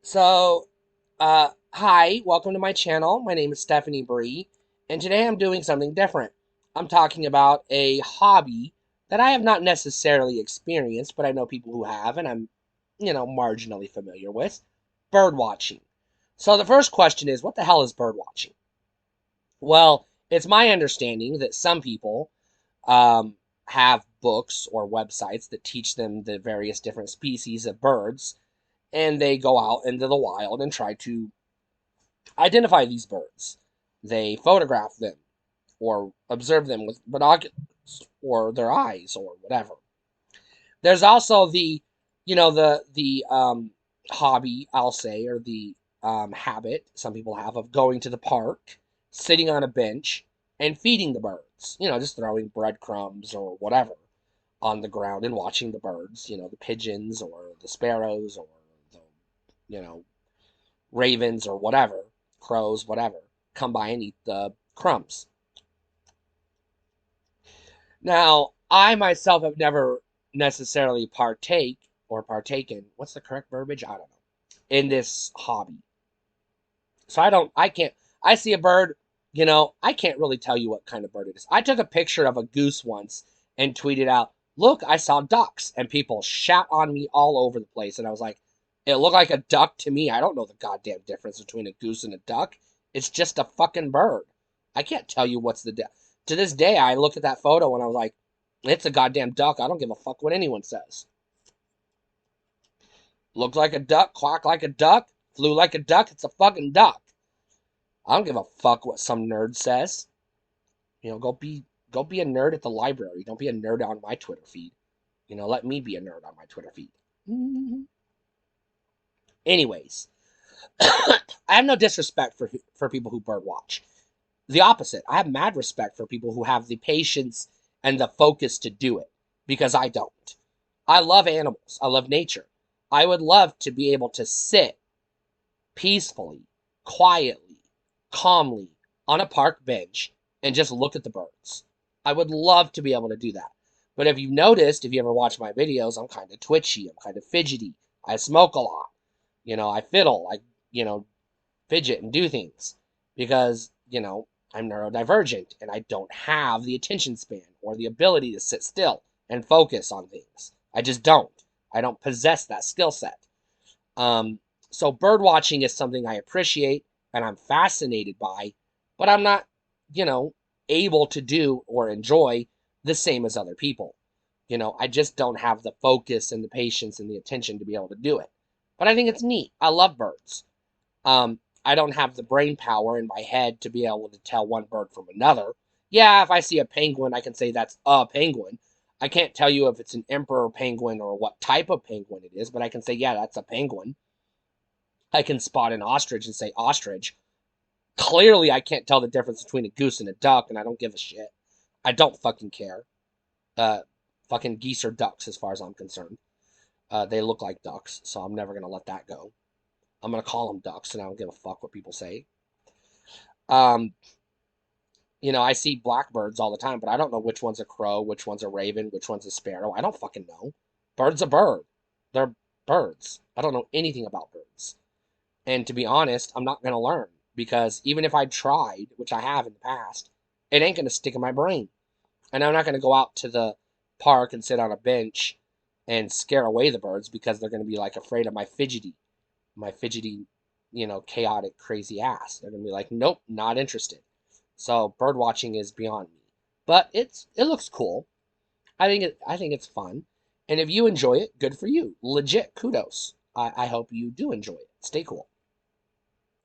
So, hi, welcome to my channel. My name is Stephanie Bree, and today I'm doing something different. I'm talking about a hobby that I have not necessarily experienced, but I know people who have, and I'm marginally familiar with bird watching. So, the first question is, what the hell is bird watching? Well, it's my understanding that some people um, have books or websites that teach them the various different species of birds, and they go out into the wild and try to identify these birds. They photograph them or observe them with binoculars or their eyes or whatever. There's also the hobby, I'll say, or the habit some people have of going to the park, sitting on a bench, and feeding the birds. Just throwing breadcrumbs or whatever on the ground and watching the birds. The pigeons or the sparrows or the you know ravens or whatever, crows, whatever, come by and eat the crumbs. Now, I myself have never necessarily partaken, what's the correct verbiage? I don't know, in this hobby. So I can't, I see a bird, I can't really tell you what kind of bird it is. I took a picture of a goose once and tweeted out, look, I saw ducks, and people shat on me all over the place. And I was like, it looked like a duck to me. I don't know the goddamn difference between a goose and a duck. It's just a fucking bird. I can't tell you what's to this day, I look at that photo and I was like, it's a goddamn duck. I don't give a fuck what anyone says. Looked like a duck, quacked like a duck, flew like a duck. It's a fucking duck. I don't give a fuck what some nerd says. Go be a nerd at the library. Don't be a nerd on my Twitter feed. Let me be a nerd on my Twitter feed. Anyways, I have no disrespect for people who bird watch. The opposite. I have mad respect for people who have the patience and the focus to do it because I don't. I love animals. I love nature. I would love to be able to sit peacefully, quietly, calmly on a park bench and just look at the birds. I would love to be able to do that. But if you've noticed, if you ever watch my videos, I'm kind of twitchy, I'm kind of fidgety. I smoke a lot. I fiddle, I fidget and do things because I'm neurodivergent and I don't have the attention span or the ability to sit still and focus on things. I just don't. I don't possess that skill set. Um, so bird watching is something I appreciate and I'm fascinated by, but I'm not, you know, able to do or enjoy the same as other people. I just don't have the focus and the patience and the attention to be able to do it. But I think it's neat. I love birds. I don't have the brain power in my head to be able to tell one bird from another. Yeah, if I see a penguin, I can say that's a penguin. I can't tell you if it's an emperor penguin or what type of penguin it is, but I can say, yeah, that's a penguin. I can spot an ostrich and say ostrich. Clearly, I can't tell the difference between a goose and a duck, and I don't give a shit. I don't fucking care. Uh, Fucking geese are ducks as far as I'm concerned. They look like ducks, so I'm never gonna let that go. I'm gonna call them ducks, and I don't give a fuck what people say. Um, I see blackbirds all the time, but I don't know which one's a crow, which one's a raven, which one's a sparrow. I don't fucking know. Bird's a bird. They're birds. I don't know anything about birds. And to be honest, I'm not going to learn because even if I tried, which I have in the past, it ain't going to stick in my brain. And I'm not going to go out to the park and sit on a bench and scare away the birds because they're going to be like afraid of my fidgety, chaotic, crazy ass. They're going to be like, nope, not interested. So bird watching is beyond me. But it looks cool. I think it's fun. And if you enjoy it, good for you. Legit kudos. I hope you do enjoy it. Stay cool.